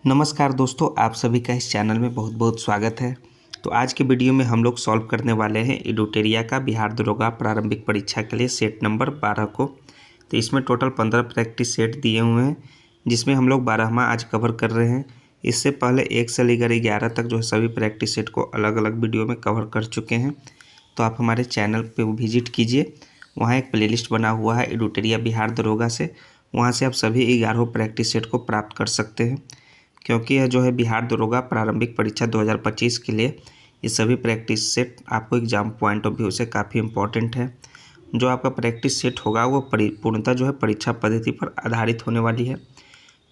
नमस्कार दोस्तों, आप सभी का इस चैनल में बहुत बहुत स्वागत है। तो आज के वीडियो में हम लोग सॉल्व करने वाले हैं एडुटेरिया का बिहार दरोगा प्रारंभिक परीक्षा के लिए सेट नंबर 12 को। तो इसमें टोटल 15 प्रैक्टिस सेट दिए हुए हैं, जिसमें हम लोग 12वां आज कवर कर रहे हैं। इससे पहले 1 से लेकर 11 तक जो है सभी प्रैक्टिस सेट को अलग अलग वीडियो में कवर कर चुके हैं। तो आप हमारे चैनल पर विजिट कीजिए, वहाँ एक प्लेलिस्ट बना हुआ है एडुटेरिया बिहार दरोगा से, वहाँ से आप सभी 11 प्रैक्टिस सेट को प्राप्त कर सकते हैं। क्योंकि यह जो है बिहार दरोगा प्रारंभिक परीक्षा 2025 के लिए ये सभी प्रैक्टिस सेट आपको एग्जाम पॉइंट ऑफ व्यू से काफ़ी इम्पोर्टेंट है। जो आपका प्रैक्टिस सेट होगा वो पूर्णतः जो है परीक्षा पद्धति पर आधारित होने वाली है।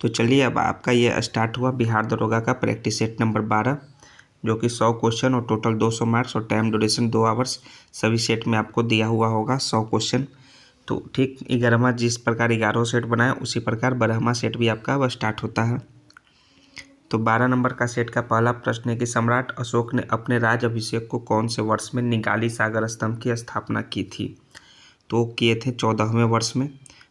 तो चलिए, अब आपका ये स्टार्ट हुआ बिहार दरोगा का प्रैक्टिस सेट नंबर 12, जो कि 100 क्वेश्चन और टोटल 200 मार्क्स और टाइम ड्यूरेशन 2 आवर्स सभी सेट में आपको दिया हुआ होगा 100 क्वेश्चन। तो ठीक 11वां जिस प्रकार 11 सेट बनाए उसी प्रकार 12वां सेट भी आपका अब स्टार्ट होता है। तो 12 नंबर का सेट का पहला प्रश्न है कि सम्राट अशोक ने अपने राज अभिषेक को कौन से वर्ष में निगाली सागर स्तंभ की स्थापना की थी? तो किए थे 14वें वर्ष में।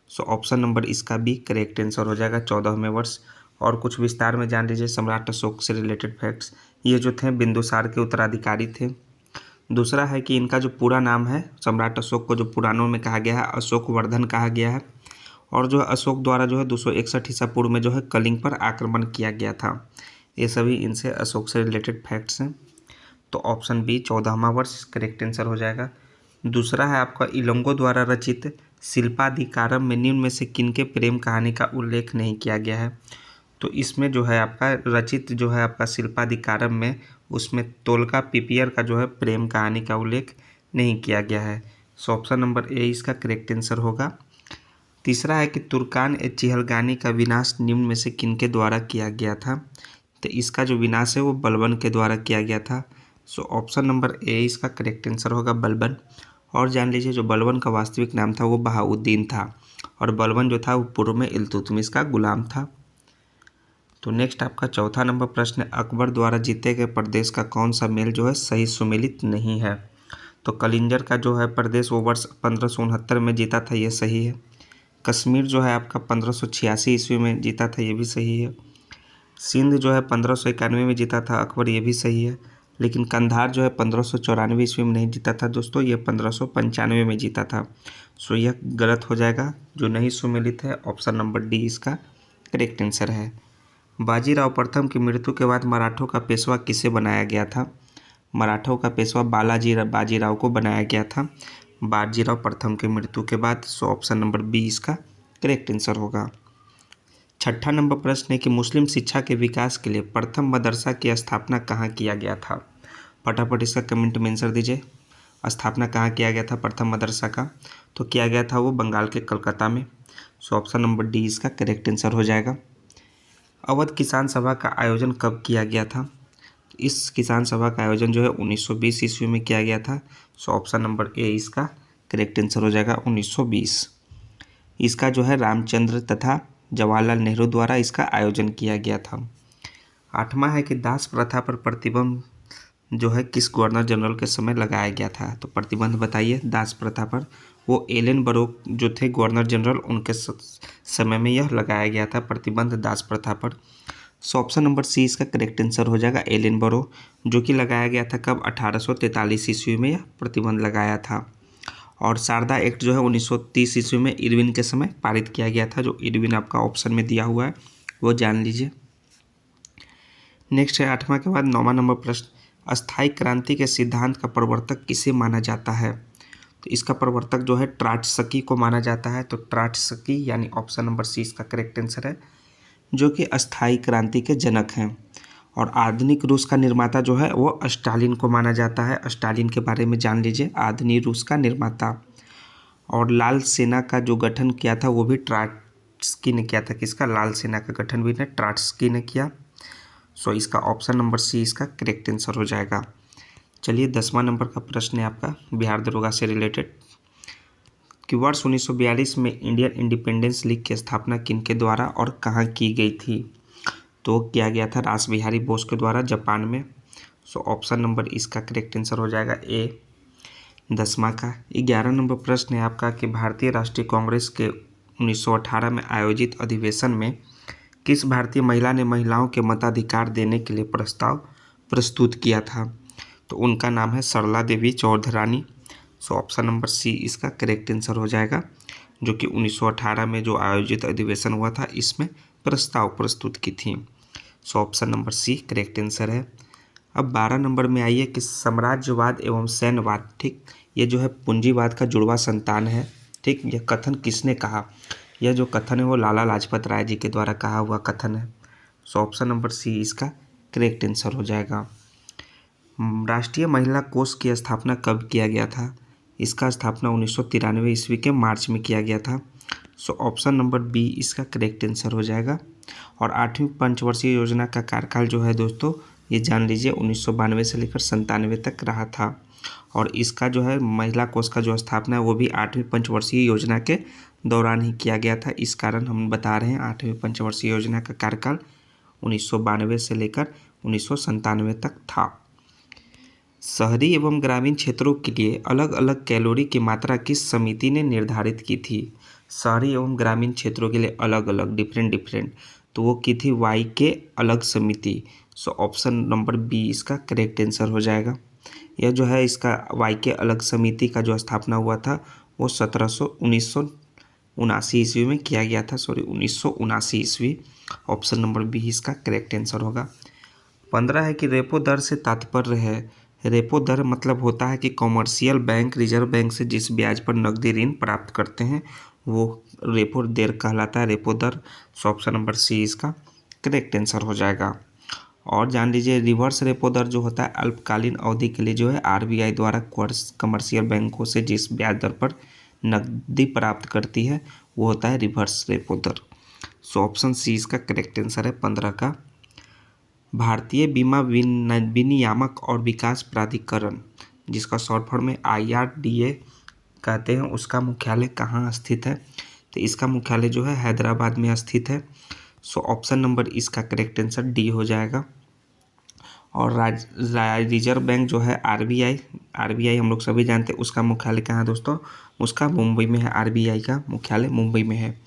सो ऑप्शन नंबर इसका बी करेक्ट आंसर हो जाएगा, 14वें वर्ष। और कुछ विस्तार में जान लीजिए सम्राट अशोक से रिलेटेड फैक्ट्स। ये जो थे बिंदुसार के उत्तराधिकारी थे। दूसरा है कि इनका जो पूरा नाम है, सम्राट अशोक को जो पुराणों में कहा गया है अशोक वर्धन कहा गया है। और जो है अशोक द्वारा जो है 261 ईसा पूर्व में जो है कलिंग पर आक्रमण किया गया था। ये सभी इनसे अशोक से रिलेटेड फैक्ट्स हैं। तो ऑप्शन बी 14वां वर्ष करेक्ट आंसर हो जाएगा। दूसरा है आपका इलंगो द्वारा रचित शिल्पाधिकारम में निम्न में से किनके प्रेम कहानी का उल्लेख नहीं किया गया है? तो इसमें जो है आपका रचित जो है आपका शिल्पाधिकारम में उसमें तोलका पिपियर का जो है प्रेम कहानी का उल्लेख नहीं किया गया है। सो ऑप्शन नंबर ए इसका करेक्ट आंसर होगा। तीसरा है कि तुर्कान ए चिहलगानी का विनाश निम्न में से किनके द्वारा किया गया था? तो इसका जो विनाश है वो बलबन के द्वारा किया गया था। सो ऑप्शन नंबर ए इसका करेक्ट आंसर होगा, बलबन। और जान लीजिए जो बलबन का वास्तविक नाम था वो बहाउद्दीन था, और बलबन जो था वो पूर्व में इल्तुतमिश का गुलाम था। तो नेक्स्ट आपका चौथा नंबर प्रश्न है अकबर द्वारा जीते गए प्रदेश का कौन सा मेल जो है सही सुमेलित नहीं है? तो कलिंजर का जो है प्रदेश वो वर्ष 1569 में जीता था, ये सही है। कश्मीर जो है आपका 1586 ईस्वी में जीता था, ये भी सही है। सिंध जो है 1591 में जीता था अकबर, ये भी सही है। लेकिन कंधार जो है 1594 ईस्वी में नहीं जीता था दोस्तों, ये 1595 में जीता था। सो यह गलत हो जाएगा, जो नहीं सुमेलित है। ऑप्शन नंबर डी इसका करेक्ट आंसर है। बाजीराव प्रथम की मृत्यु के बाद मराठों का पेशवा किसे बनाया गया था? मराठों का पेशवा बाजीराव को बनाया गया था बाजीराव प्रथम की मृत्यु के बाद। सो ऑप्शन नंबर बी इसका करेक्ट आंसर होगा। छठा नंबर प्रश्न है कि मुस्लिम शिक्षा के विकास के लिए प्रथम मदरसा की स्थापना कहाँ किया गया था? फटाफट इसका कमेंट में आंसर दीजिए। स्थापना कहाँ किया गया था प्रथम मदरसा का? तो किया गया था वो बंगाल के कलकत्ता में। सो ऑप्शन नंबर डी इसका करेक्ट आंसर हो जाएगा। अवध किसान सभा का आयोजन कब किया गया था? इस किसान सभा का आयोजन जो है 1920 ईस्वी में किया गया था। सो ऑप्शन नंबर ए इसका करेक्ट आंसर हो जाएगा, 1920। इसका जो है रामचंद्र तथा जवाहरलाल नेहरू द्वारा इसका आयोजन किया गया था। आठवां है कि दास प्रथा पर प्रतिबंध जो है किस गवर्नर जनरल के समय लगाया गया था? तो प्रतिबंध बताइए दास प्रथा पर। वो एलन बरो जो थे गवर्नर जनरल, उनके समय में यह लगाया गया था प्रतिबंध दास प्रथा पर। सो ऑप्शन नंबर सी इसका करेक्ट आंसर हो जाएगा, एलन बरो, जो कि लगाया गया था कब? 1843 ईस्वी में यह प्रतिबंध लगाया था। और शारदा एक्ट जो है 1930 ईस्वी में इरविन के समय पारित किया गया था, जो इरविन आपका ऑप्शन में दिया हुआ है वो जान लीजिए। नेक्स्ट है 8वां के बाद 9वां नंबर प्रश्न, अस्थाई क्रांति के सिद्धांत का प्रवर्तक किसे माना जाता है? तो इसका प्रवर्तक जो है ट्राटस्की को माना जाता है। तो ट्राटस्की यानी ऑप्शन नंबर सी इसका करेक्ट आंसर है, जो कि अस्थाई क्रांति के जनक हैं। और आधुनिक रूस का निर्माता जो है वो स्टालिन को माना जाता है। स्टालिन के बारे में जान लीजिए, आधुनिक रूस का निर्माता। और लाल सेना का जो गठन किया था वो भी ट्राटस्की ने किया था। किसका? लाल सेना का गठन भी ट्राटस्की ने किया। सो इसका ऑप्शन नंबर सी इसका करेक्ट आंसर हो जाएगा। चलिए 10वां नंबर का प्रश्न है आपका बिहार दरोगा से रिलेटेड कि वर्ष 1942 में इंडियन इंडिपेंडेंस लीग की स्थापना किनके द्वारा और कहाँ की गई थी? तो किया गया था रास बिहारी बोस के द्वारा जापान में। सो ऑप्शन नंबर इसका करेक्ट आंसर हो जाएगा ए 10वां का। 11 नंबर प्रश्न है आपका कि भारतीय राष्ट्रीय कांग्रेस के 1918 में आयोजित अधिवेशन में किस भारतीय महिला ने महिलाओं के मताधिकार देने के लिए प्रस्ताव प्रस्तुत किया था? तो उनका नाम है Sarala Devi Chaudhurani. So option number C इसका करेक्ट आंसर हो जाएगा, जो कि 1918 में जो आयोजित अधिवेशन हुआ था इसमें प्रस्ताव प्रस्तुत की थी। So option number C correct answer है। अब 12 नंबर में आइए कि साम्राज्यवाद एवं सैन्यवाद, ठीक, ये जो है पूंजीवाद का जुड़वा संतान है। ठीक, यह कथन किसने कहा? यह जो कथन है वो लाला लाजपत राय जी के द्वारा कहा हुआ कथन है। सो ऑप्शन नंबर सी इसका करेक्ट आंसर हो जाएगा। राष्ट्रीय महिला कोष की स्थापना कब किया गया था? इसका स्थापना 1993 ईस्वी के मार्च में किया गया था। सो ऑप्शन नंबर बी इसका करेक्ट आंसर हो जाएगा। और 8वीं पंचवर्षीय योजना का कार्यकाल जो है दोस्तों, ये जान लीजिए 1992 से लेकर 97 तक रहा था। और इसका जो है महिला कोष का जो स्थापना है वो भी 8वीं पंचवर्षीय योजना के दौरान ही किया गया था। इस कारण हम बता रहे हैं 8वीं पंचवर्षीय योजना का कार्यकाल 1992 से लेकर 1997 तक था। शहरी एवं ग्रामीण क्षेत्रों के लिए अलग अलग कैलोरी की मात्रा किस समिति ने निर्धारित की थी? शहरी एवं ग्रामीण क्षेत्रों के लिए अलग अलग डिफरेंट, तो वो की थी वाई के अलग समिति। सो ऑप्शन नंबर बी इसका करेक्ट आंसर हो जाएगा। यह जो है इसका वाई के अलग समिति का जो स्थापना हुआ था वो 1979 ईस्वी में किया गया था। 1979 ईस्वी। ऑप्शन नंबर बी इसका करेक्ट आंसर होगा। 15 है कि रेपो दर से तात्पर्य है। रेपो दर मतलब होता है कि कॉमर्शियल बैंक रिजर्व बैंक से जिस ब्याज पर नकदी ऋण प्राप्त करते हैं वो रेपो दर कहलाता है, रेपो दर। सो ऑप्शन नंबर सी इसका करेक्ट आंसर हो जाएगा। और जान लीजिए रिवर्स रेपो दर जो होता है अल्पकालीन अवधि के लिए जो है आरबीआई द्वारा कमर्शियल बैंकों से जिस ब्याज दर पर नकदी प्राप्त करती है वो होता है रिवर्स रेपो दर। सो ऑप्शन सी इसका करेक्ट आंसर है 15 का। भारतीय बीमा विनियामक और विकास प्राधिकरण, जिसका शॉर्ट फॉर्म में IRDA कहते हैं, उसका मुख्यालय कहाँ स्थित है? तो इसका मुख्यालय जो है हैदराबाद में स्थित है। सो ऑप्शन नंबर इसका करेक्ट आंसर डी हो जाएगा। और रिजर्व बैंक जो है आरबीआई हम लोग सभी जानते हैं, उसका मुख्यालय कहाँ है दोस्तों? उसका मुंबई में है। आरबीआई का मुख्यालय मुंबई में है।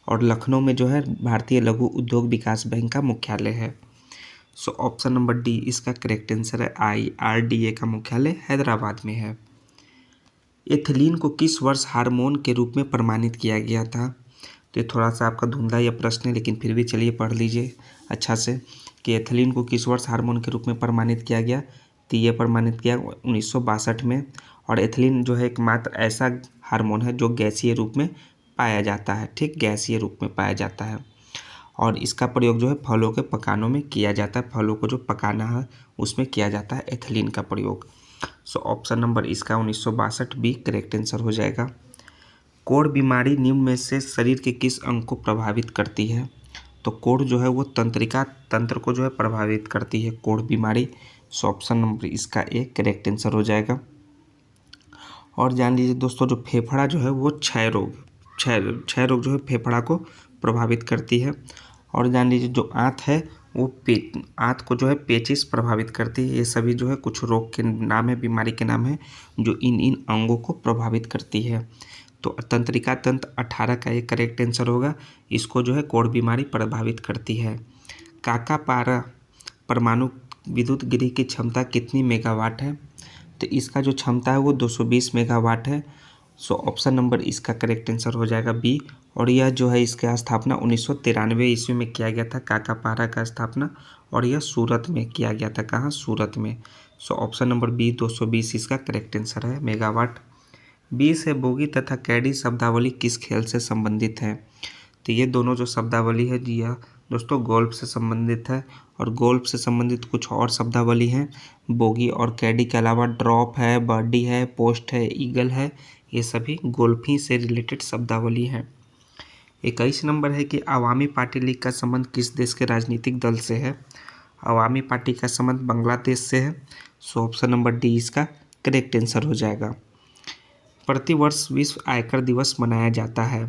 और लखनऊ में जो है भारतीय लघु उद्योग विकास बैंक का मुख्यालय है। सो ऑप्शन नंबर डी इसका करेक्ट आंसर है। IRDA का मुख्यालय हैदराबाद में है। एथिलीन को किस वर्ष हार्मोन के रूप में प्रमाणित किया गया था? तो ये थोड़ा सा आपका धुंधला यह प्रश्न है, लेकिन फिर भी चलिए पढ़ लीजिए अच्छा से कि एथिलीन को किस वर्ष हार्मोन के रूप में प्रमाणित किया गया। तो ये प्रमाणित किया 1962 में। और एथिलीन जो है एकमात्र ऐसा हार्मोन है जो गैसीय रूप में पाया जाता है। ठीक, गैसीय रूप में पाया जाता है। और इसका प्रयोग जो है फलों के पकानों में किया जाता है। फलों को जो पकाना है उसमें किया जाता है एथिलीन का प्रयोग। सो ऑप्शन नंबर इसका 1962 भी करेक्ट आंसर हो जाएगा। कोढ़ बीमारी निम्न में से शरीर के किस अंग को प्रभावित करती है? तो कोढ़ जो है वो तंत्रिका तंत्र को जो है प्रभावित करती है कोढ़ बीमारी। सो ऑप्शन नंबर इसका एक करेक्ट आंसर हो जाएगा। और जान लीजिए दोस्तों जो फेफड़ा जो है वो क्षय रोग जो है फेफड़ा को प्रभावित करती है। और जान लीजिए जो आंत है वो आंत को जो है पेचिश प्रभावित करती है। ये सभी जो है कुछ रोग के नाम है, बीमारी के नाम है जो इन अंगों को प्रभावित करती है। तो तंत्रिका तंत्र 18 का एक करेक्ट आंसर होगा। इसको जो है कोढ़ बीमारी प्रभावित करती है। काकापारा परमाणु विद्युत गृह की क्षमता कितनी मेगावाट है? तो इसका जो क्षमता है वो 220 मेगावाट है। सो ऑप्शन नंबर इसका करेक्ट आंसर हो जाएगा बी। और यह जो है इसका स्थापना 1993 ईस्वी में किया गया था, काकापारा का स्थापना। और यह सूरत में किया गया था। कहाँ? सूरत में। सो ऑप्शन नंबर बी 220 इसका करेक्ट आंसर है मेगावाट। 20 है बोगी तथा कैडी शब्दावली किस खेल से संबंधित है? तो ये दोनों जो शब्दावली है जी यह दोस्तों गोल्फ से संबंधित है। और गोल्फ से संबंधित कुछ और शब्दावली हैं बोगी और कैडी के अलावा ड्रॉप है, बर्डी है, पोस्ट है, ईगल है। ये सभी गोल्फ ही से रिलेटेड शब्दावली हैं। 21 नंबर है कि अवामी पार्टी लीग का संबंध किस देश के राजनीतिक दल से है? अवामी पार्टी का संबंध बांग्लादेश से है। सो ऑप्शन नंबर डी इसका करेक्ट आंसर हो जाएगा। प्रतिवर्ष विश्व आयकर दिवस मनाया जाता है।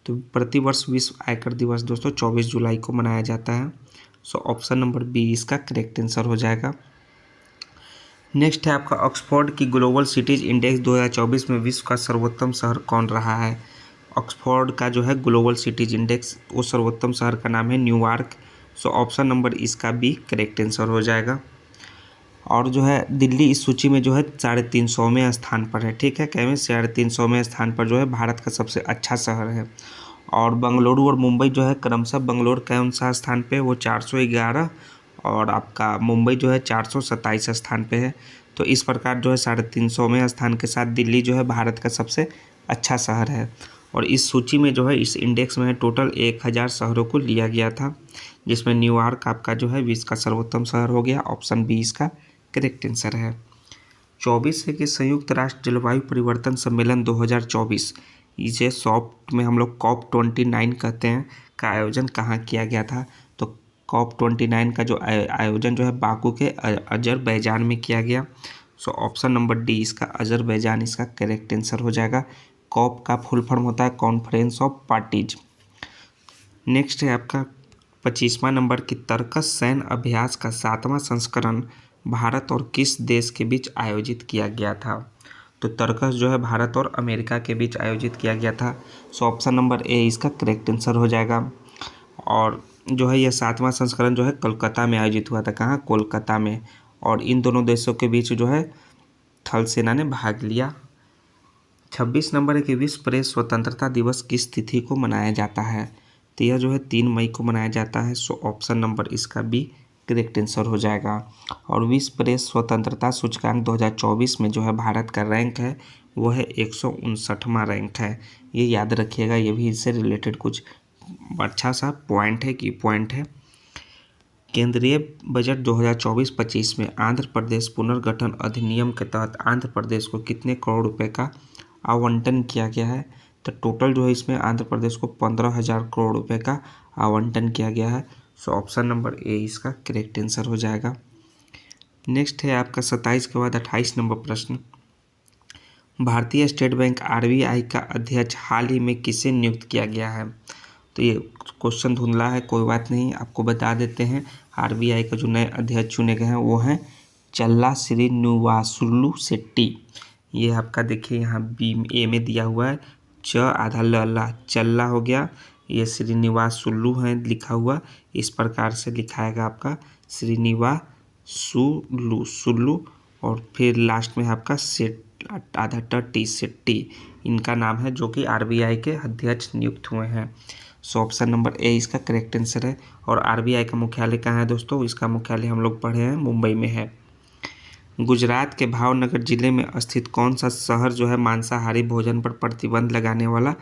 तो प्रतिवर्ष विश्व आयकर दिवस दोस्तों 24 जुलाई को मनाया जाता है। सो ऑप्शन नंबर बी इसका करेक्ट आंसर हो जाएगा। नेक्स्ट है आपका ऑक्सफोर्ड की ग्लोबल सिटीज इंडेक्स 2024 में विश्व का सर्वोत्तम शहर कौन रहा है? ऑक्सफोर्ड का जो है ग्लोबल सिटीज इंडेक्स, वो सर्वोत्तम शहर का नाम है न्यूयॉर्क। सो ऑप्शन नंबर इसका बी करेक्ट आंसर हो जाएगा। और जो है दिल्ली इस सूची में जो है 350वें स्थान पर है, ठीक है, कैवें 350वें स्थान पर जो है भारत का सबसे अच्छा शहर है। और बेंगलुरु और मुंबई जो है क्रमशः बेंगलोर कौन सा स्थान पे, वो 411, और आपका मुंबई जो है 427 स्थान पे है। तो इस प्रकार जो है 350वें स्थान के साथ दिल्ली जो है भारत का सबसे अच्छा शहर है। और इस सूची में जो है इस इंडेक्स में टोटल 1000 शहरों को लिया गया था, जिसमें न्यूयॉर्क आपका जो है विश्व का सर्वोत्तम शहर हो गया। ऑप्शन बी इसका करेक्ट आंसर है। 24 है कि संयुक्त राष्ट्र जलवायु परिवर्तन सम्मेलन 2024, इसे सॉफ्ट में हम लोग COP29 कहते हैं, का आयोजन कहाँ किया गया था। तो COP29 का जो आयोजन जो है बाकू के अजरबैजान में किया गया। सो ऑप्शन नंबर डी इसका अजरबैजान इसका करेक्ट आंसर हो जाएगा। कॉप का फुल फॉर्म होता है कॉन्फ्रेंस ऑफ पार्टीज। नेक्स्ट है आपका 25वां नंबर की तर्कस सैन्य अभ्यास का 7वां संस्करण भारत और किस देश के बीच आयोजित किया गया था। तो तर्कस जो है भारत और अमेरिका के बीच आयोजित किया गया था। सो ऑप्शन नंबर ए इसका करेक्ट आंसर हो जाएगा। और जो है यह 7वां संस्करण जो है कोलकाता में आयोजित हुआ था। कहाँ? कोलकाता में। और इन दोनों देशों के बीच जो है थल सेना ने भाग लिया। 26 नंबर है कि विश्व प्रेस स्वतंत्रता दिवस किस तिथि को मनाया जाता है। तो यह जो है 3 मई को मनाया जाता है। सो ऑप्शन नंबर इसका बी करेक्ट आंसर हो जाएगा। और विश्व प्रेस स्वतंत्रता सूचकांक 2024 में जो है भारत का रैंक है वो है 159वां रैंक है। ये याद रखिएगा, ये भी इससे रिलेटेड कुछ अच्छा सा पॉइंट है कि पॉइंट है। केंद्रीय बजट 2024-25 में आंध्र प्रदेश पुनर्गठन अधिनियम के तहत आंध्र प्रदेश को कितने करोड़ रुपए का आवंटन किया गया है। तो टोटल जो है इसमें आंध्र प्रदेश को 15,000 करोड़ रुपए का आवंटन किया गया है। सो ऑप्शन नंबर ए इसका करेक्ट आंसर हो जाएगा। नेक्स्ट है आपका 27 के बाद 28 नंबर प्रश्न। भारतीय स्टेट बैंक RBI का अध्यक्ष हाल ही में किसे नियुक्त किया गया है। तो ये क्वेश्चन धुंधला है, कोई बात नहीं, आपको बता देते हैं। RBI का जो नए अध्यक्ष चुने गए हैं वो हैं चल्ला श्रीनिवासुलु शेट्टी। ये आपका देखिए यहाँ बी ए में दिया हुआ है, च आधा ल चल्ला हो गया, ये श्रीनिवासुलु है लिखा हुआ, इस प्रकार से लिखाएगा आपका श्रीनिवासुलु सुलु, और फिर लास्ट में आपका सेट आधा टी शेट्टी, इनका नाम है जो कि RBI के अध्यक्ष नियुक्त हुए हैं। सो ऑप्शन नंबर ए इसका करेक्ट आंसर है। और RBI का मुख्यालय कहाँ है दोस्तों? इसका मुख्यालय हम लोग पढ़े हैं मुंबई में है। गुजरात के भावनगर जिले में स्थित कौन सा शहर जो है मांसाहारी भोजन पर प्रतिबंध लगाने वाला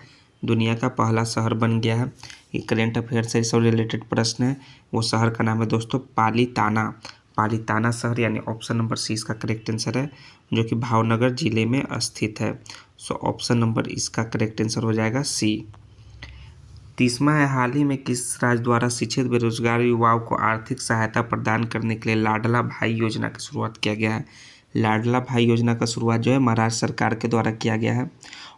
दुनिया का पहला शहर बन गया है। ये करेंट अफेयर से सब रिलेटेड प्रश्न है। वो शहर का नाम है दोस्तों पालीताना। पालीताना शहर यानी ऑप्शन नंबर सी इसका करेक्ट आंसर है, जो कि भावनगर जिले में स्थित है। सो ऑप्शन नंबर इसका करेक्ट आंसर हो जाएगा सी। 30वां है हाल ही में किस राज्य द्वारा शिक्षित बेरोजगार युवाओं को आर्थिक सहायता प्रदान करने के लिए लाडला भाई योजना की शुरुआत किया गया है। लाडला भाई योजना का शुरुआत जो है महाराष्ट्र सरकार के द्वारा किया गया है।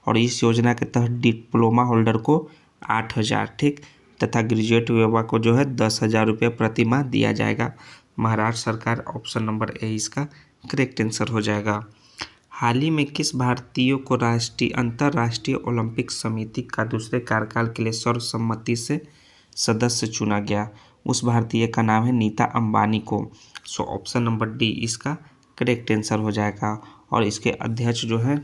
और इस योजना के तहत डिप्लोमा होल्डर को 8,000 ठीक, तथा ग्रेजुएट युवा को जो है 10,000 रुपये प्रति माह दिया जाएगा। महाराष्ट्र सरकार, ऑप्शन नंबर ए इसका करेक्ट आंसर हो जाएगा। हाल ही में किस भारतीय को अंतर्राष्ट्रीय ओलंपिक समिति का दूसरे कार्यकाल के लिए सर्वसम्मति से सदस्य चुना गया। उस भारतीय का नाम है नीता अंबानी को। सो ऑप्शन नंबर डी इसका करेक्ट आंसर हो जाएगा। और इसके अध्यक्ष जो है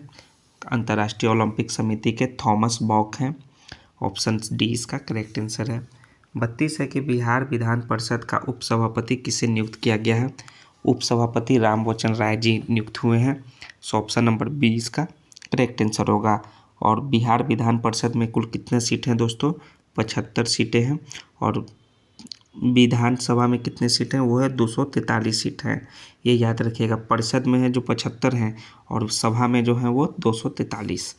अंतर्राष्ट्रीय ओलंपिक समिति के थॉमस बॉक हैं। ऑप्शन डी इसका करेक्ट आंसर है। 32 है कि बिहार विधान परिषद का उपसभापति किसे नियुक्त किया गया है। उपसभापति रामवचन राय जी नियुक्त हुए हैं। सो ऑप्शन नंबर बी इसका करेक्ट आंसर होगा। और बिहार विधान परिषद में कुल कितने सीट हैं दोस्तों? 75 सीटें हैं। और विधानसभा में कितने सीट हैं? वो है 243 सीट हैं। ये याद रखिएगा, परिषद में है जो 75 हैं और सभा में जो है वो 243।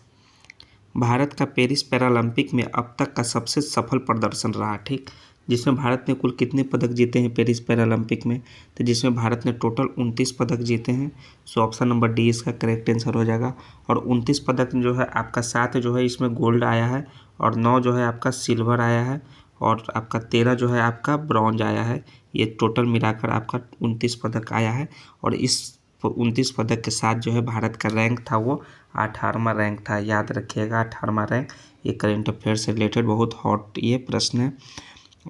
भारत का पेरिस पैरालंपिक में अब तक का सबसे सफल प्रदर्शन रहा ठीक, जिसमें भारत ने कुल कितने पदक जीते हैं पेरिस पैरालंपिक में। तो जिसमें भारत ने टोटल 29 पदक जीते हैं। सो ऑप्शन नंबर डी इसका करेक्ट आंसर हो जाएगा। और 29 पदक जो है आपका 7 जो है इसमें गोल्ड आया है, और 9 जो है आपका सिल्वर आया है, और आपका 13 जो है आपका ब्रॉन्ज आया है। ये टोटल मिलाकर आपका 29 पदक आया है। और इस 29 पदक के साथ जो है भारत का रैंक था वो 18वां रैंक था, याद रखिएगा 18वां रैंक। ये करेंट अफेयर से रिलेटेड बहुत हॉट ये प्रश्न है।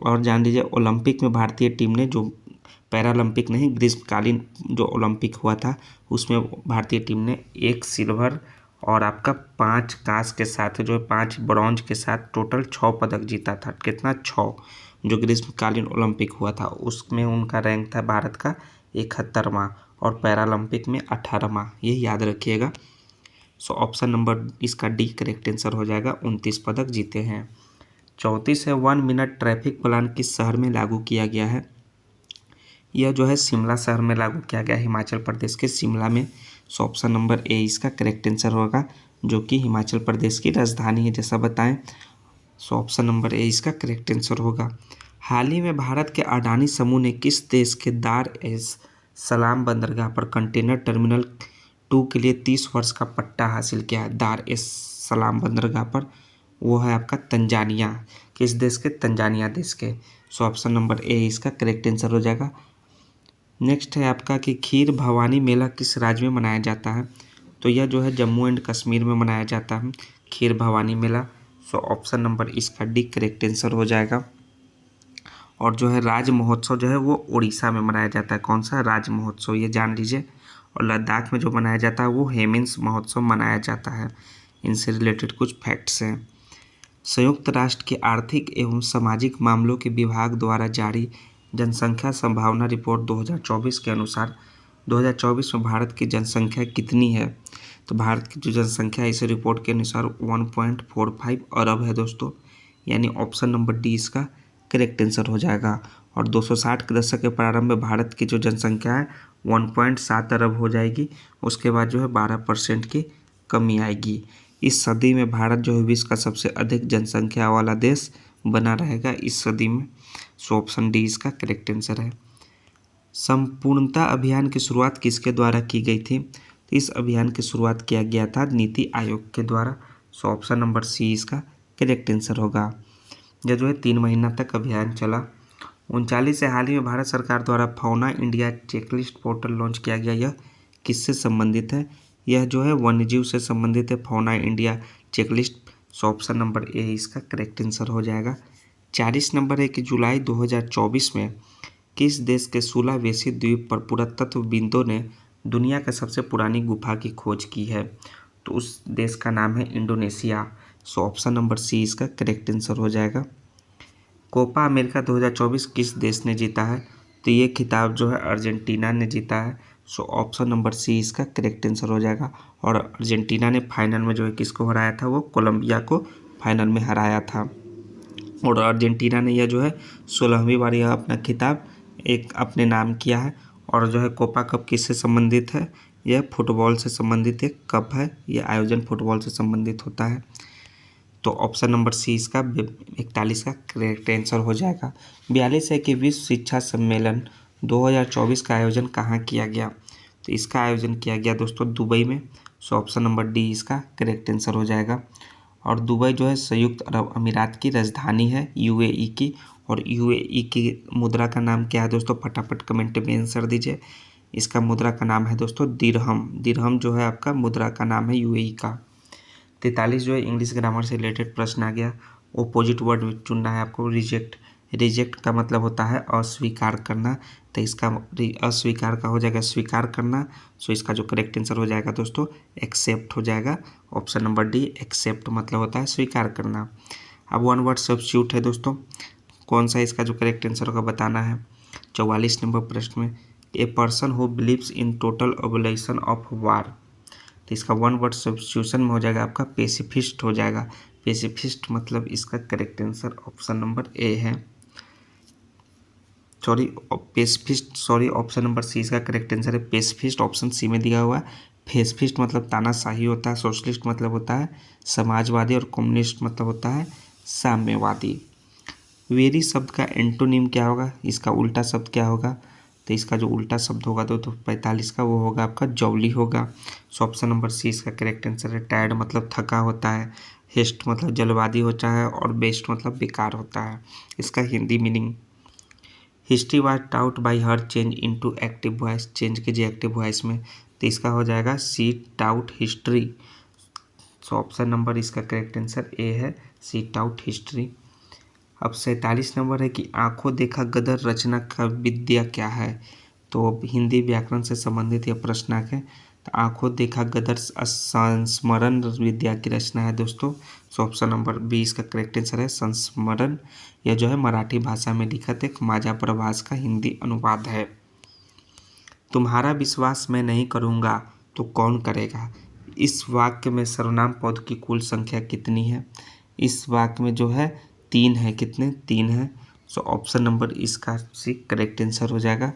और जान लीजिए ओलंपिक में भारतीय टीम ने जो पैरालंपिक नहीं ग्रीष्मकालीन जो ओलंपिक हुआ था उसमें भारतीय टीम ने 1 सिल्वर और आपका 5 कांस्य के साथ जो 5 ब्रॉन्ज के साथ टोटल 6 पदक जीता था। कितना? 6। जो ग्रीष्मकालीन ओलंपिक हुआ था उसमें उनका रैंक था भारत का 71वां और पैरालंपिक में 18वां, ये याद रखिएगा। सो ऑप्शन नंबर इसका डी करेक्ट आंसर हो जाएगा। 29 पदक जीते हैं। 34 है 1 मिनट ट्रैफिक प्लान किस शहर में लागू किया गया है? यह जो है शिमला शहर में लागू किया गया, हिमाचल प्रदेश के शिमला में। सो ऑप्शन नंबर ए इसका करेक्ट आंसर होगा, जो कि हिमाचल प्रदेश की राजधानी है जैसा बताएं। सो ऑप्शन नंबर ए इसका करेक्ट आंसर होगा। हाल ही में भारत के अडानी समूह ने किस देश के दार एस सलाम बंदरगाह पर कंटेनर टर्मिनल 2 के लिए 30 वर्ष का पट्टा हासिल किया है? दार एस सलाम बंदरगाह पर, वो है आपका तंजानिया। किस देश के? तंजानिया देश के। सो ऑप्शन नंबर ए इसका करेक्ट आंसर हो जाएगा। नेक्स्ट है आपका कि खीर भवानी मेला किस राज्य में मनाया जाता है? तो यह जो है जम्मू एंड कश्मीर में मनाया जाता है खीर भवानी मेला। सो ऑप्शन नंबर इसका डी करेक्ट आंसर हो जाएगा। और जो है राज महोत्सव जो है वो उड़ीसा में मनाया जाता है। कौन सा? राज महोत्सव, ये जान लीजिए। और लद्दाख में जो मनाया जाता है वो हेमिन्स महोत्सव मनाया जाता है। इनसे रिलेटेड कुछ फैक्ट्स हैं। संयुक्त राष्ट्र के आर्थिक एवं सामाजिक मामलों के विभाग द्वारा जारी जनसंख्या संभावना रिपोर्ट 2024 के अनुसार 2024 में भारत की जनसंख्या कितनी है? तो भारत की जो जनसंख्या है इस रिपोर्ट के अनुसार 1.45 अरब है दोस्तों, यानी ऑप्शन नंबर डी इसका करेक्ट आंसर हो जाएगा। और 260 के दशक के प्रारंभ में भारत की जो जनसंख्या है 1.7 अरब हो जाएगी। उसके बाद जो है 12% की कमी आएगी। इस सदी में भारत जो है विश्व का सबसे अधिक जनसंख्या वाला देश बना रहेगा इस सदी में। सो ऑप्शन डी इसका करेक्ट आंसर है। संपूर्णता अभियान की शुरुआत किसके द्वारा की गई थी? तो इस अभियान की शुरुआत किया गया था नीति आयोग के द्वारा। सो ऑप्शन नंबर सी इसका करेक्ट आंसर होगा। यह जो है 3 महीना तक अभियान चला। 39 से हाल ही में भारत सरकार द्वारा fauna India checklist portal launch किया गया। यह किससे संबंधित है? यह जो है वन्यजीव से संबंधित है, fauna India checklist. So option number A इसका करेक्ट आंसर हो जाएगा। 40 नंबर है कि जुलाई 2024 में किस देश के सुलावेसी द्वीप पर पुरातत्वविदों ने दुनिया की सबसे पुरानी गुफा की खोज की है? तो उस देश का नाम है Indonesia. So option number C इसका करेक्ट आंसर हो जाएगा। कोपा अमेरिका 2024 किस देश ने जीता है? तो ये खिताब जो है अर्जेंटीना ने जीता है। सो ऑप्शन नंबर सी इसका करेक्ट आंसर हो जाएगा। और अर्जेंटीना ने फाइनल में जो है किसको हराया था? वो कोलंबिया को फाइनल में हराया था। और अर्जेंटीना ने यह जो है 16वीं बार यह अपना खिताब एक अपने नाम किया है। और जो है कोपा कप किससे संबंधित है? यह फुटबॉल से संबंधित एक कप है, यह आयोजन फुटबॉल से संबंधित होता है। तो ऑप्शन नंबर सी इसका 41 का करेक्ट आंसर हो जाएगा। 42 है कि विश्व शिक्षा सम्मेलन 2024 का आयोजन कहाँ किया गया? तो इसका आयोजन किया गया दोस्तों दुबई में। सो ऑप्शन नंबर डी इसका करेक्ट आंसर हो जाएगा। और दुबई जो है संयुक्त अरब अमीरात की राजधानी है, यूएई की। और यूएई की मुद्रा का नाम क्या है दोस्तों? फटाफट कमेंट में आंसर दीजिए। इसका मुद्रा का नाम है दोस्तों दिरहम। दिरहम जो है आपका मुद्रा का नाम है यूएई का। 43 जो है इंग्लिश ग्रामर से रिलेटेड प्रश्न आ गया। ओपोजिट वर्ड चुनना है आपको। रिजेक्ट, रिजेक्ट का मतलब होता है अस्वीकार करना, तो इसका अस्वीकार का हो जाएगा स्वीकार करना। सो इसका जो करेक्ट आंसर हो जाएगा दोस्तों एक्सेप्ट हो जाएगा। ऑप्शन नंबर डी एक्सेप्ट मतलब होता है स्वीकार करना। अब वन वर्ड सब्स्टिट्यूट है दोस्तों, कौन सा इसका जो करेक्ट आंसर होगा बताना है। 44 नंबर प्रश्न में a person who believes in total abolition of war, तो इसका वन वर्ड सब्स्टिट्यूशन में हो जाएगा आपका पेसिफिस्ट हो जाएगा। पेसिफिस्ट मतलब इसका correct answer option number A है। सॉरी ऑप्शन नंबर सी इसका करेक्ट आंसर है। पेसिफिस्ट ऑप्शन सी में दिया हुआ है। फेसिफिस्ट मतलब तानाशाही होता है, सोशलिस्ट मतलब होता है समाजवादी, और कम्युनिस्ट मतलब होता है साम्यवादी। वेरी शब्द का एंटोनिम क्या होगा? इसका उल्टा शब्द क्या होगा? तो इसका जो उल्टा शब्द होगा तो 45 का वो होगा आपका जौली होगा। सो ऑप्शन नंबर सी इसका करेक्ट आंसर है। टायर्ड मतलब थका होता है, हेस्ट मतलब जल्दबाजी होता है, और बेस्ट मतलब बेकार होता है। इसका Hindi meaning history was taught by her change into active voice, change कीजिए एक्टिव वॉइस में। तो इसका हो जाएगा she taught history. So option number इसका करेक्ट आंसर ए है, सीट आउट हिस्ट्री। अब 47 नंबर है कि आंखों देखा गदर रचना का विद्या क्या है। तो हिंदी व्याकरण से संबंधित यह प्रश्नांक है। तो आंखों देखा गदर संस्मरण विद्या की रचना है दोस्तों। सो ऑप्शन नंबर बी इसका करेक्ट आंसर है, संस्मरण। यह जो है मराठी भाषा में लिखित एक माजा प्रभास का हिंदी अनुवाद है। तुम्हारा विश्वास मैं नहीं करूँगा तो कौन करेगा। इस वाक्य में सर्वनाम पद की कुल संख्या कितनी है। इस वाक्य में जो है 3 है, कितने 3 है। सो ऑप्शन नंबर इसका सी करेक्ट आंसर हो जाएगा।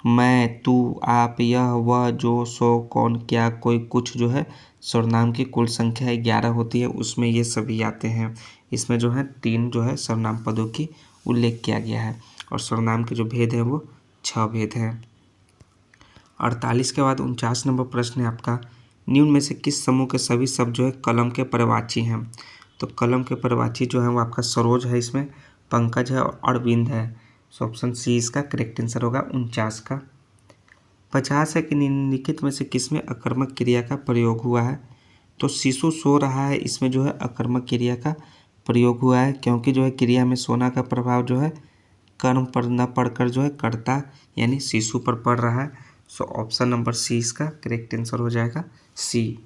मैं, तू, आप, यह, वह, जो, सो, कौन, क्या, कोई, कुछ जो है सर्वनाम की कुल संख्या 11 होती है, उसमें ये सभी आते हैं। इसमें जो है 3 जो है सर्वनाम पदों की उल्लेख किया गया है और सर्वनाम के जो भेद है वो 6 भेद हैं। 48 के बाद 49 नंबर प्रश्न है आपका, निम्न में से किस समूह के सभी शब्द जो है कलम के पर्यायवाची हैं। तो कलम के पर्यायवाची जो है वो आपका सरोज है, इसमें पंकज है और अरविंद है। सो ऑप्शन सी इसका करेक्ट आंसर होगा 49 का। 50 है कि निम्नलिखित में से किसमें अकर्मक क्रिया का प्रयोग हुआ है। तो शिशु सो रहा है, इसमें जो है अकर्मक क्रिया का प्रयोग हुआ है, क्योंकि जो है क्रिया में सोना का प्रभाव जो है कर्म पर न पढ़कर जो है कर्ता यानी शिशु पर पड़ रहा है। सो ऑप्शन नंबर सी इसका करेक्ट आंसर हो जाएगा, सी।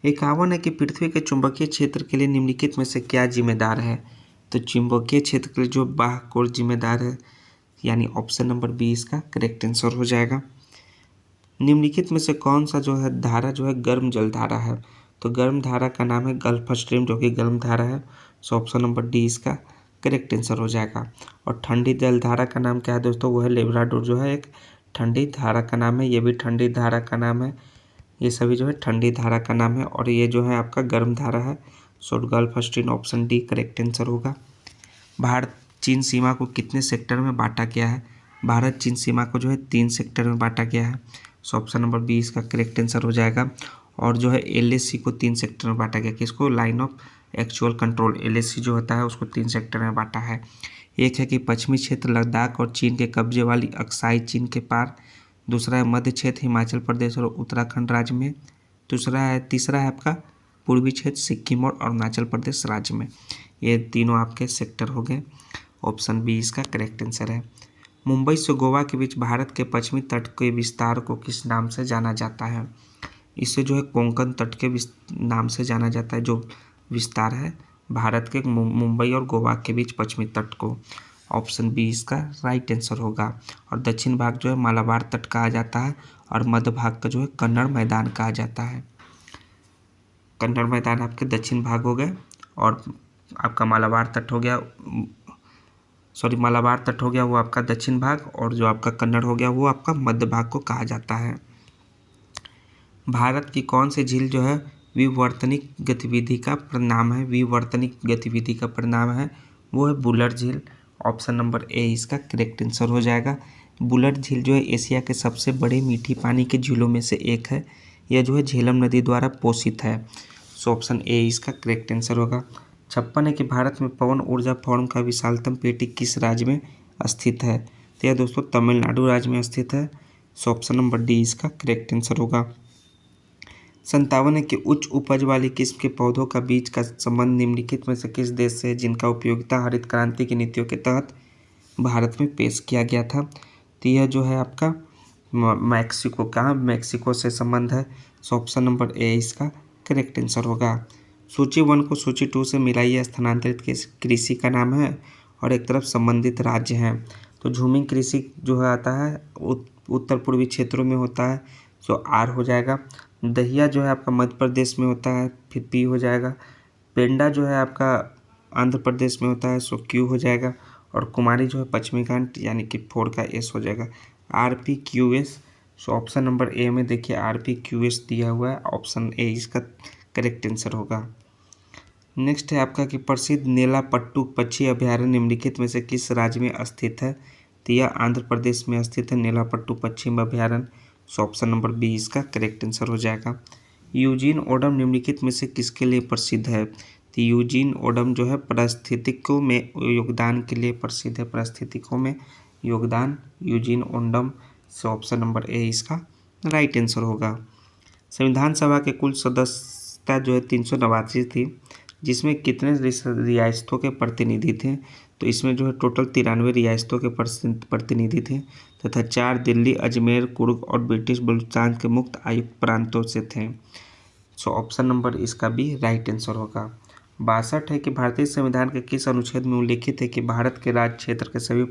51 है कि पृथ्वी के चुंबकीय क्षेत्र के लिए निम्नलिखित में से क्या जिम्मेदार है। तो चुंबकीय क्षेत्र के लिए जो बाह्य कोर जिम्मेदार है, यानी ऑप्शन नंबर बी इसका करेक्ट आंसर हो जाएगा। निम्नलिखित में से कौन सा जो है धारा जो है गर्म जल धारा है। तो गर्म धारा का नाम है गल्फ स्ट्रीम, जो कि गर्म धारा है। सो ऑप्शन नंबर डी इसका करेक्ट आंसर हो जाएगा। और ठंडी जल धारा का नाम क्या है दोस्तों, वो है लेब्राडोर, जो है एक ठंडी धारा का नाम है। ये भी ठंडी धारा का नाम है, ये सभी जो है ठंडी धारा का नाम है। और ये जो है आपका गर्म धारा है। So Gulf Stream option D correct answer होगा। भारत चीन सीमा को कितने सेक्टर में बांटा गया है। भारत चीन सीमा को जो है 3 सेक्टर में बांटा गया है। सो ऑप्शन नंबर बी इसका करेक्ट आंसर हो जाएगा। और जो है एलएसी को 3 सेक्टर में बांटा गया, किसको, line of actual control, LAC जो होता है उसको 3 सेक्टर में बांटा है। एक है कि पश्चिमी क्षेत्र लद्दाख और चीन के कब्जे वाली अक्साई चीन के पार। दूसरा है मध्य क्षेत्र हिमाचल प्रदेश और उत्तराखंड राज्य में। तीसरा है आपका पूर्वी क्षेत्र सिक्किम और अरुणाचल प्रदेश राज्य में। ये तीनों आपके सेक्टर हो गए। ऑप्शन बी इसका करेक्ट आंसर है। मुंबई से गोवा के बीच भारत के पश्चिमी तट के विस्तार को किस नाम से जाना जाता है। इसे जो है कोंकण तट के नाम से जाना जाता है, जो विस्तार है भारत के मुंबई और गोवा के बीच पश्चिमी तट को। ऑप्शन बी इसका राइट आंसर होगा। और दक्षिण भाग जो है मालाबार तट कहा जाता है और मध्य भाग का जो है कन्नड़ मैदान कहा जाता है। कन्नड़ मैदान आपके दक्षिण भाग हो गए और आपका मालाबार तट हो गया, मालाबार तट हो गया वो आपका दक्षिण भाग, और जो आपका कन्नड़ हो गया वो आपका मध्य भाग को कहा जाता है। भारत की कौन सी झील जो है विवर्तनिक गतिविधि का परिणाम है। विवर्तनिक गतिविधि का परिणाम है वो है बुलर झील। ऑप्शन नंबर ए इसका करेक्ट आंसर हो जाएगा। बुलर झील जो है एशिया के सबसे बड़े मीठी पानी के झीलों में से एक है। यह जो है झेलम नदी द्वारा पोषित है। सो ऑप्शन ए इसका करेक्ट आंसर होगा। 56 है कि भारत में पवन ऊर्जा फॉर्म का विशालतम पेटी किस राज्य में स्थित है। तो यह दोस्तों तमिलनाडु राज्य में स्थित है। सो ऑप्शन नंबर डी इसका करेक्ट आंसर होगा। 57 है कि उच्च उपज वाली किस्म के पौधों का बीज का संबंध निम्नलिखित में से किस देश से है, जिनका उपयोगिता हरित क्रांति की नीतियों के तहत भारत में पेश किया गया था। तो यह जो है आपका मैक्सिको का, मैक्सिको से संबंध है। सो ऑप्शन नंबर ए इसका करेक्ट आंसर होगा। सूची 1 को सूची 2 से मिलाइए, स्थानांतरित कृषि का नाम है और एक तरफ संबंधित राज्य हैं। तो झूमिंग कृषि जो है आता है उत्तर पूर्वी क्षेत्रों में होता है। सो आर हो जाएगा। दहिया जो है आपका मध्य प्रदेश में होता है, फिर पी हो जाएगा। पेंडा जो है आपका आंध्र प्रदेश में होता है, सो क्यू हो जाएगा। और कुमारी जो है पश्चिमी घाट यानी कि 4 का एस हो जाएगा, R P Q S. So option number A में देखिए आर पी क्यू एस दिया हुआ है, ऑप्शन ए इसका करेक्ट आंसर होगा। नेक्स्ट है आपका कि प्रसिद्ध नेलापट्टू पक्षी अभयारण्य निम्नलिखित में से किस राज्य में स्थित है। तो यह आंध्र प्रदेश में स्थित है नेलापट्टू पक्षी अभयारण्य। सो ऑप्शन नंबर बी इसका करेक्ट आंसर हो जाएगा। यूजीन ओडम निम्नलिखित में से किसके लिए प्रसिद्ध है। तो यूजीन ओडम जो है पारिस्थितिकों में योगदान के लिए प्रसिद्ध है, पारिस्थितिकों में योगदान Eugene Odum. So option number A इसका राइट आंसर होगा। संविधान सभा के कुल सदस्य सदस्यता जो है 389 थी, जिसमें कितने रियासतों के प्रतिनिधि थे? तो इसमें जो है टोटल 93 रियासतों के प्रतिनिधि थे तथा 4 दिल्ली, अजमेर, कुर्ग और ब्रिटिश बलूचिस्तान के मुक्त आयुक्त प्रांतों से थे। सो ऑप्शन नंबर इसका भी राइट आंसर होगा। 62 है कि भारतीय संविधान के किस अनुच्छेद में उल्लेखित है कि भारत के राज्य क्षेत्र के सभी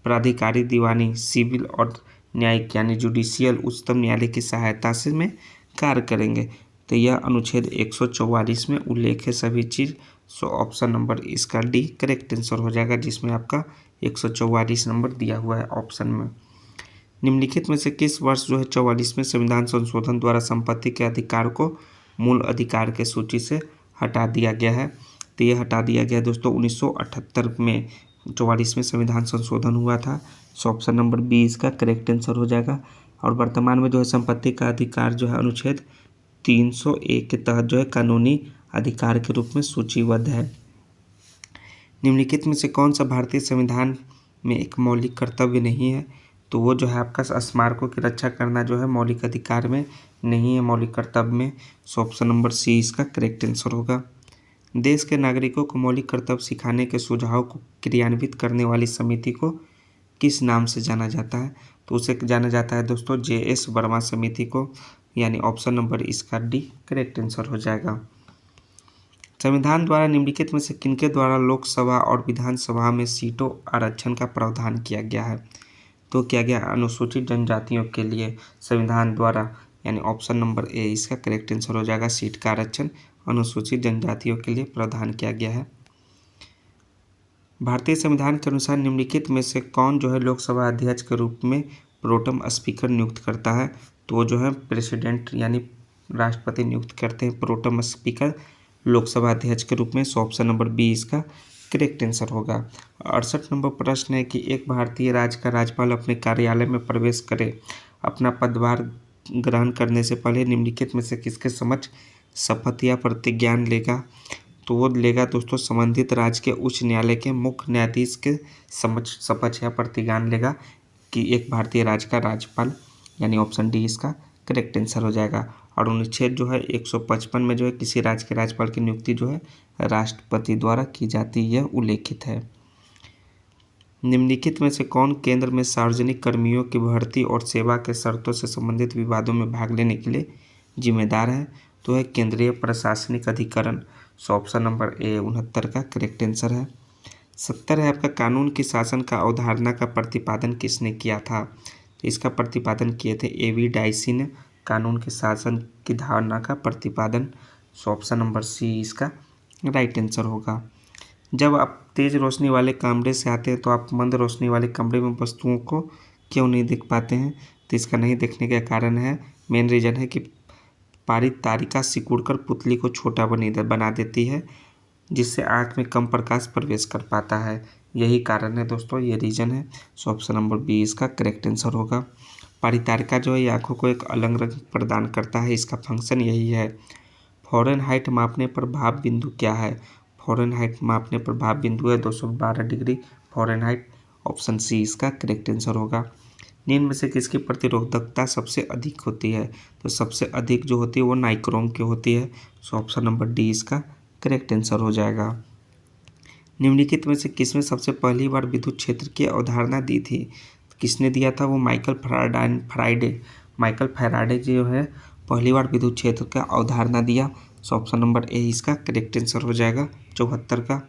प्राधिकारी दीवानी, सिविल और न्यायिक यानी जुडिशियल उच्चतम न्यायालय की सहायता से में कार्य करेंगे? तो यह अनुच्छेद 144 में उल्लेख है सभी चीज़। सो ऑप्शन नंबर इसका डी करेक्ट आंसर हो जाएगा, जिसमें आपका 144 नंबर दिया हुआ है ऑप्शन में। निम्नलिखित में से किस वर्ष जो है 44वें संविधान संशोधन द्वारा संपत्ति के अधिकार को मूल अधिकार के सूची से हटा दिया गया है? तो यह हटा दिया गया दोस्तों 1978 में 44वें संविधान संशोधन हुआ था। सो ऑप्शन नंबर बी इसका करेक्ट आंसर हो जाएगा। और वर्तमान में जो है संपत्ति का अधिकार जो है अनुच्छेद 301 के तहत जो है कानूनी अधिकार के रूप में सूचीबद्ध है। निम्नलिखित में से कौन सा भारतीय संविधान में एक मौलिक कर्तव्य नहीं है? तो वो जो है आपका स्मारकों की रक्षा करना जो है मौलिक अधिकार में नहीं है, मौलिक कर्तव्य में। सो ऑप्शन नंबर सी इसका करेक्ट आंसर होगा। देश के नागरिकों को मौलिक कर्तव्य सिखाने के सुझाव को क्रियान्वित करने वाली समिति को किस नाम से जाना जाता है? तो उसे जाना जाता है दोस्तों JS वर्मा समिति को, यानी ऑप्शन नंबर इसका डी करेक्ट आंसर हो जाएगा। संविधान द्वारा निम्नलिखित में से किनके द्वारा लोकसभा और विधानसभा में सीटों आरक्षण का प्रावधान किया गया है? तो किया गया अनुसूचित जनजातियों के लिए संविधान द्वारा, यानी ऑप्शन नंबर ए इसका करेक्ट आंसर हो जाएगा। सीट का आरक्षण अनुसूचित जनजातियों के लिए प्रावधान किया गया है। भारतीय संविधान के अनुसार निम्नलिखित में से कौन जो है लोकसभा अध्यक्ष के रूप में प्रोटेम स्पीकर नियुक्त करता है? तो जो है प्रेसिडेंट यानी राष्ट्रपति नियुक्त करते हैं प्रोटेम स्पीकर लोकसभा अध्यक्ष के रूप में। सो ऑप्शन नंबर बी इसका करेक्ट आंसर होगा। 68 नंबर प्रश्न है कि एक भारतीय राज्य का राज्यपाल अपने कार्यालय में प्रवेश करे अपना पदभार ग्रहण करने से पहले निम्नलिखित में से किसके समक्ष शपथ या प्रतिज्ञान लेगा? तो वो लेगा दोस्तों संबंधित राज्य के उच्च न्यायालय के मुख्य न्यायाधीश के समक्ष शपथ या प्रतिज्ञान लेगा कि एक भारतीय राज्य का राज्यपाल, यानी ऑप्शन डी इसका करेक्ट आंसर हो जाएगा। और अनुच्छेद जो है 155 में जो है किसी राज्य के राज्यपाल की नियुक्ति जो है राष्ट्रपति द्वारा की जाती है, यह उल्लेखित है। निम्नलिखित में से कौन केंद्र में सार्वजनिक कर्मियों की भर्ती और सेवा के शर्तों से संबंधित विवादों में भाग लेने के लिए जिम्मेदार है? तो है केंद्रीय प्रशासनिक अधिकरण। सो ऑप्शन नंबर ए 69 का करेक्ट आंसर है। 70 है आपका कानून की शासन का अवधारणा का प्रतिपादन किसने किया था? तो इसका प्रतिपादन किए थे A.V. डाइसी ने कानून के शासन की धारणा का प्रतिपादन। सो ऑप्शन नंबर सी इसका राइट आंसर होगा। जब आप तेज रोशनी वाले कमरे से आते हैं तो आप मंद रोशनी वाले कमरे में वस्तुओं को क्यों नहीं देख पाते हैं? तो इसका नहीं देखने का कारण है, मेन रीज़न है कि पारित तारिका सिकुड़कर पुतली को छोटा बना देती है, जिससे आँख में कम प्रकाश प्रवेश कर पाता है। यही कारण है दोस्तों, ये रीज़न है। सो ऑप्शन नंबर बी इसका करेक्ट आंसर होगा। पारितारिका जो है ये आँखों को एक अलग रंग प्रदान करता है, इसका फंक्शन यही है। फ़ारेनहाइट मापने पर भाप बिंदु क्या है? फ़ारेनहाइट मापने पर भाप बिंदु है 212 डिग्री फ़ारेनहाइट। ऑप्शन सी इसका करेक्ट आंसर होगा। निम्न में से किसकी प्रतिरोधकता सबसे अधिक होती है? तो सबसे अधिक जो होती है वो नाइक्रोम की होती है। सो ऑप्शन नंबर डी इसका करेक्ट आंसर हो जाएगा। निम्नलिखित में से किसमें सबसे पहली बार विद्युत क्षेत्र की अवधारणा दी थी? किसने दिया था? वो माइकल फैराडे जो है पहली बार विद्युत क्षेत्र का अवधारणा दिया। सो ऑप्शन नंबर ए इसका करेक्ट आंसर हो जाएगा 74 का।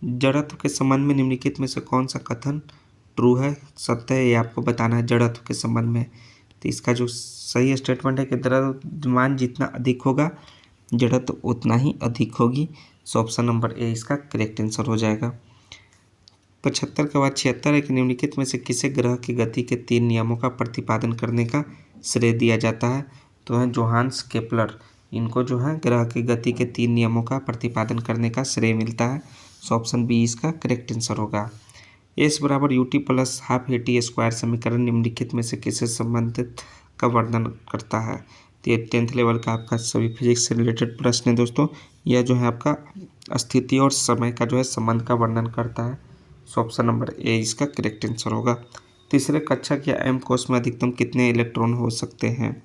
जड़त्व के संबंध में निम्नलिखित में से कौन सा कथन ट्रू है, सत्य है, ये आपको बताना है जड़त्व के संबंध में। तो इसका जो सही स्टेटमेंट है कि द्रव्यमान जितना अधिक होगा जड़त्व उतना ही अधिक होगी। सो ऑप्शन नंबर ए इसका करेक्ट आंसर हो जाएगा। 75 के बाद 76 है कि निम्नलिखित में से किसे ग्रह की गति के 3 नियमों का प्रतिपादन करने का श्रेय दिया जाता है? तो है जोहान्स केपलर, इनको जो है ग्रह की गति के 3 नियमों का प्रतिपादन करने का श्रेय मिलता है। सो ऑप्शन बी इसका करेक्ट आंसर होगा। S बराबर UT plus half AT square समीकरण निम्नलिखित में से किससे संबंधित का वर्णन करता है? तो ये 10th लेवल का आपका सभी फिजिक्स से रिलेटेड प्रश्न है दोस्तों। यह जो है आपका स्थिति और समय का जो है संबंध का वर्णन करता है। सो ऑप्शन नंबर ए इसका करेक्ट आंसर होगा। तीसरे कक्षा के M कोष में अधिकतम कितने इलेक्ट्रॉन हो सकते हैं?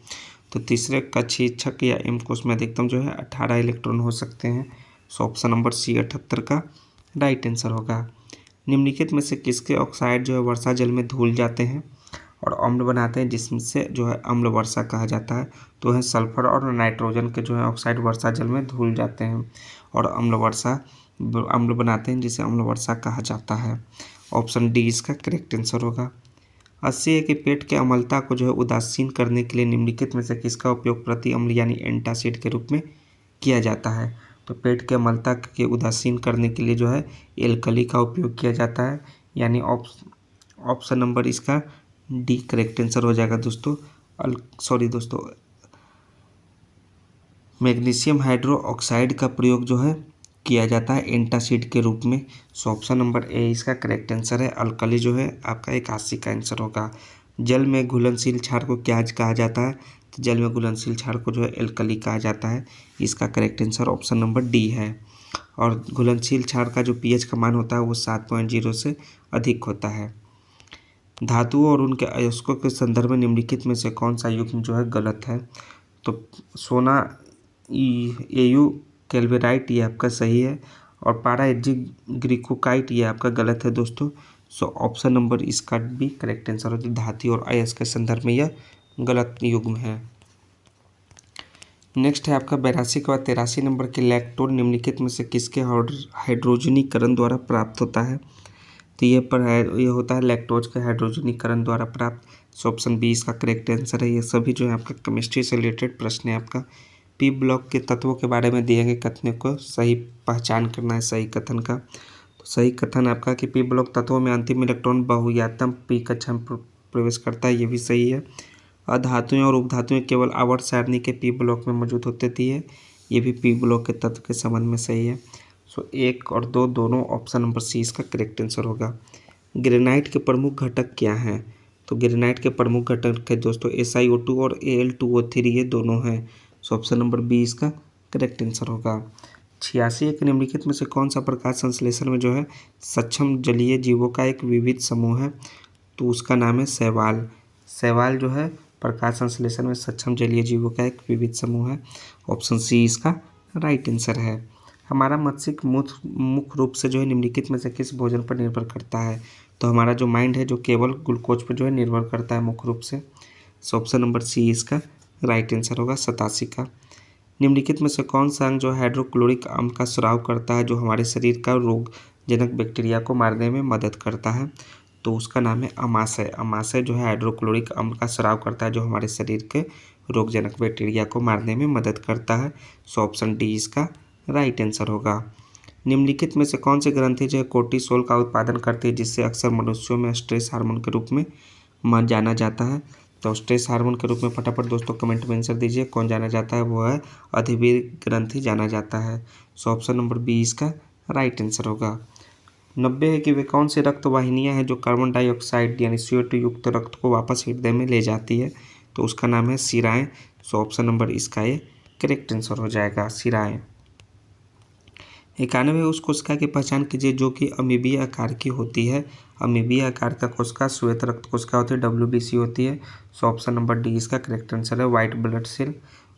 तो तीसरे कक्षीक्षक या एम कोष में अधिकतम जो है 18 इलेक्ट्रॉन हो सकते हैं। सो ऑप्शन नंबर सी 78 का राइट आंसर होगा। निम्नलिखित में से किसके ऑक्साइड जो है वर्षा जल में धुल जाते हैं और अम्ल बनाते हैं, जिससे जो है अम्ल वर्षा कहा जाता है? तो है सल्फर और नाइट्रोजन के जो है ऑक्साइड वर्षा जल में धुल जाते हैं और अम्ल बनाते हैं, जिसे अम्ल वर्षा कहा जाता है। ऑप्शन डी इसका करेक्ट आंसर होगा। 80 है कि पेट के अम्लता को जो है उदासीन करने के लिए निम्नलिखित में से किसका उपयोग प्रति अम्ल यानी एंटासिड के रूप में किया जाता है? तो पेट के अम्लता के उदासीन करने के लिए जो है एल्कली का उपयोग किया जाता है, यानी ऑप्शन नंबर इसका डी करेक्ट आंसर हो जाएगा दोस्तों। मैग्नीशियम हाइड्रो ऑक्साइड का प्रयोग जो है किया जाता है एंटासिड के रूप में। सो ऑप्शन नंबर ए इसका करेक्ट आंसर है। अल्कली जो है आपका 81 का आंसर होगा। जल में घुलनशील क्षार को क्या कहा जाता है? तो जल में घुलनशील क्षार को जो है एल्कली कहा जाता है। इसका correct answer option number D है। और घुलनशील क्षार का जो पीएच का मान होता है वो 7.0 से अधिक होता है। धातुओं और उनके अयस्कों के संदर्भ में निम्नलिखित में से कौन सा युग्म जो है गलत है? तो सोना एयू कैल्वेराइट ये आपका सही है और ग्रिकोकाइट ये आपका गलत है दोस्तों। सो ऑप्शन नंबर इसका भी करेक्ट आंसर होता है। धातु और अयस्क के संदर्भ में यह गलत युग्म है। नेक्स्ट है आपका 82 के बाद 83 नंबर के लैक्टोन निम्नलिखित में से किसके हाइड्रोजनीकरण द्वारा प्राप्त होता है? तो ये होता है लैक्टोज के हाइड्रोजनीकरण द्वारा प्राप्त। सो ऑप्शन बी इसका करेक्ट आंसर है। ये सभी जो है आपका केमिस्ट्री से रिलेटेड प्रश्न है। आपका पी ब्लॉक के तत्वों के बारे में दिए गए कथन को सही पहचान करना है सही कथन का। तो सही कथन आपका कि पी ब्लॉक तत्वों में अंतिम इलेक्ट्रॉन बहुयातम पी कक्षा में प्रवेश करता है, ये भी सही है। अधातुएं और उपधातुएं केवल आवर्त सारणी के पी ब्लॉक में मौजूद होती है, ये भी पी ब्लॉक के तत्व के संबंध में सही है। सो 1 और 2 दोनों ऑप्शन नंबर सी इसका करेक्ट आंसर होगा। ग्रेनाइट के प्रमुख घटक क्या हैं? तो ग्रेनाइट के प्रमुख घटक है दोस्तों SiO2 और Al2O3 ये दोनों हैं। सो ऑप्शन नंबर बी इसका करेक्ट आंसर होगा। 86 एक निम्नलिखित में से कौन सा प्रकाश संश्लेषण में जो है सक्षम जलीय जीवों का एक विविध समूह है? तो उसका नाम है शैवाल। शैवाल जो है प्रकाश संश्लेषण में सक्षम जलीय जीवों का एक विविध समूह है। ऑप्शन सी इसका राइट आंसर है। हमारा मस्तिष्क मुख्य रूप से जो है निम्नलिखित में से किस भोजन पर निर्भर करता है? तो हमारा जो माइंड है जो केवल ग्लूकोज पर जो है निर्भर करता है मुख्य रूप से। सो ऑप्शन नंबर सी इसका राइट आंसर होगा 87 का। निम्नलिखित में से कौन सा अंग जो हाइड्रोक्लोरिक अम्ल का स्राव करता है जो हमारे शरीर का रोगजनक बैक्टीरिया को मारने में मदद करता है? तो उसका नाम है अमाशय। अमाशय जो है हाइड्रोक्लोरिक अम्ल का स्राव करता है जो हमारे शरीर के रोगजनक बैक्टीरिया को मारने में मदद करता है। सो ऑप्शन डी इसका राइट आंसर होगा। निम्नलिखित में से कौन सी ग्रंथि जो है कोर्टिसोल का उत्पादन करती है जिससे अक्सर मनुष्यों में स्ट्रेस हार्मोन के रूप में जाना जाता है? तो स्ट्रेस हार्मोन के रूप में फटाफट दोस्तों कमेंट में आंसर दीजिए कौन जाना जाता है? वो है अधिवीर ग्रंथि जाना जाता है। सो ऑप्शन नंबर बी इसका राइट आंसर होगा। 90 है कि वे कौन सी रक्त वाहिनियाँ हैं जो कार्बन डाइऑक्साइड यानी CO2 युक्त रक्त को वापस हृदय में ले जाती है? तो उसका नाम है शिराएँ। सो ऑप्शन नंबर इसका ये करेक्ट आंसर हो जाएगा शिराएँ। 91 उस कोशिका की पहचान कीजिए जो कि अमीबीय आकार की होती है। अमीबीय आकार का कोशिका श्वेत रक्त कोशिका होती है, WBC होती है। सो ऑप्शन नंबर डी इसका करेक्ट आंसर है white blood cell.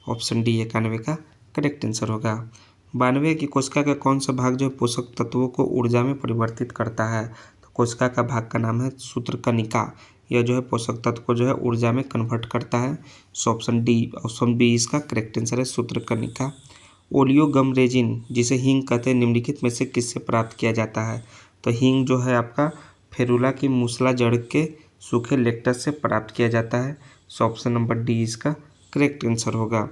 Option D 91 का करेक्ट आंसर होगा। 92 की कोशिका का कौन सा भाग जो है पोषक तत्वों को ऊर्जा में परिवर्तित करता है? तो कोशिका का भाग का नाम है सूत्रकनिका। यह जो है पोषक तत्व को जो है ऊर्जा में कन्वर्ट करता है। सो ऑप्शन बी इसका करेक्ट आंसर है सूत्रकनिका। ओलियोगम रेजिन जिसे हींग कहते हैं निम्नलिखित में से किससे प्राप्त किया जाता है? तो हींग जो है आपका फेरुला की मूसला जड़ के सूखे लेक्टस से प्राप्त किया जाता है। सो ऑप्शन नंबर डी इसका करेक्ट आंसर होगा।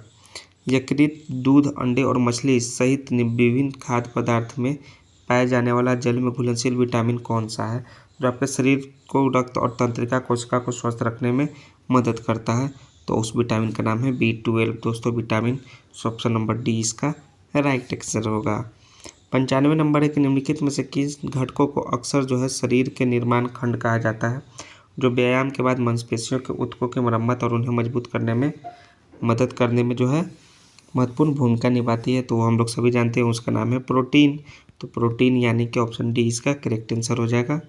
यकृत, दूध, अंडे और मछली सहित विभिन्न खाद्य पदार्थ में पाए जाने वाला जल में घुलनशील विटामिन कौन सा है जो आपके शरीर को रक्त और तंत्रिका कोशिका को स्वस्थ रखने में मदद करता है? तो उस विटामिन का नाम है B12 दोस्तों विटामिन। सो ऑप्शन नंबर डी इसका राइट आंसर होगा। 95 नंबर है कि निम्नलिखित में से किस घटकों को अक्सर जो है शरीर के निर्माण खंड कहा जाता है जो व्यायाम के बाद मांसपेशियों के ऊतकों की मरम्मत और उन्हें मजबूत करने में मदद करने में जो है महत्वपूर्ण भूमिका निभाती है? तो हम लोग सभी जानते हैं उसका नाम है प्रोटीन। तो प्रोटीन यानी कि ऑप्शन डी इसका करेक्ट आंसर हो जाएगा।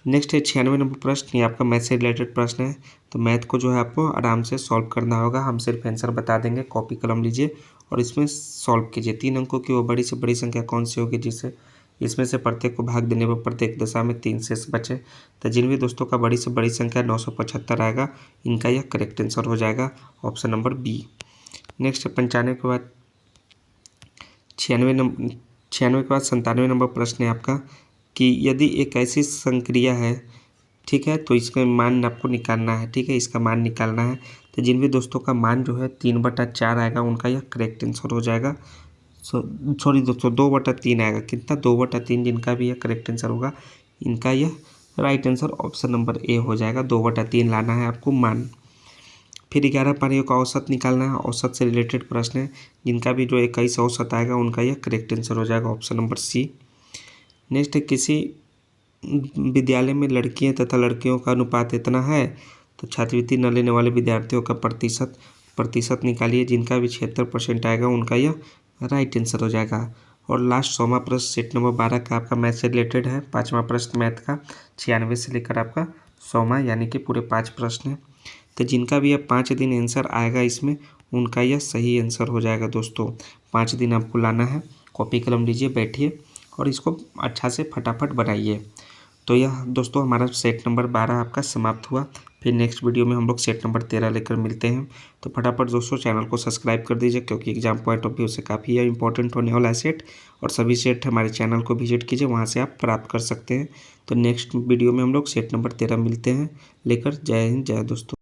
नेक्स्ट है 96 नंबर प्रश्न, ये आपका मैथ से रिलेटेड प्रश्न है। तो मैथ को जो है आपको आराम से सॉल्व करना होगा, हम सिर्फ आंसर बता देंगे, कॉपी कलम लीजिए और इसमें सॉल्व कीजिए। 3 अंकों की वो बड़ी से बड़ी संख्या कौन सी होगी जिससे इसमें से प्रत्येक को भाग देने पर प्रत्येक दशा में 3 शेष बचे। तो जिन भी दोस्तों का बड़ी से बड़ी संख्या 975 आएगा, इनका यह करेक्ट आंसर हो जाएगा ऑप्शन नंबर बी। नेक्स्ट 95 के बाद 96 के बाद 97 नंबर प्रश्न है आपका कि यदि एक ऐसी संक्रिया है, ठीक है, तो इसका मान आपको निकालना है, ठीक है, इसका मान निकालना है। तो जिन भी दोस्तों का मान जो है 3/4 आएगा, उनका यह करेक्ट आंसर हो जाएगा। सॉरी दोस्तों 2/3 आएगा, कितना 2/3, जिनका भी यह करेक्ट आंसर होगा, इनका यह right answer option number A हो जाएगा। 2/3 लाना है आपको मान। फिर 11 पारियों का औसत निकालना है, औसत से रिलेटेड प्रश्न है, जिनका भी जो 21 औसत आएगा, उनका यह करेक्ट आंसर हो जाएगा ऑप्शन नंबर सी। नेक्स्ट है किसी विद्यालय में लड़कियां तथा लड़कियों का अनुपात इतना है, तो छात्रवृत्ति न लेने वाले विद्यार्थियों का प्रतिशत निकालिए, जिनका भी 76% आएगा, उनका यह राइट आंसर हो जाएगा। और लास्ट 100वां प्रश्न सेट नंबर 12 का आपका मैथ से रिलेटेड है। 5वां प्रश्न मैथ का 96 से लेकर आपका 100वां, यानी कि पूरे 5 प्रश्न है। तो जिनका भी यह 5 दिन आंसर आएगा इसमें, उनका यह सही आंसर हो जाएगा दोस्तों। 5 दिन आपको लाना है, कॉपी कलम लीजिए, बैठिए और इसको अच्छा से फटाफट बनाइए। तो यह दोस्तों हमारा सेट नंबर 12 आपका समाप्त हुआ। फिर नेक्स्ट वीडियो में हम लोग सेट नंबर 13 लेकर मिलते हैं। तो फटाफट दोस्तों चैनल को सब्सक्राइब कर दीजिए, क्योंकि एग्जाम पॉइंट ऑफ व्यू से काफ़ी इंपॉर्टेंट होने वाला है सेट। और सभी सेट हमारे चैनल को विजिट कीजिए, वहाँ से आप प्राप्त कर सकते हैं। तो नेक्स्ट वीडियो में हम लोग सेट नंबर 13 मिलते हैं लेकर। जय हिंद, जय दोस्तों।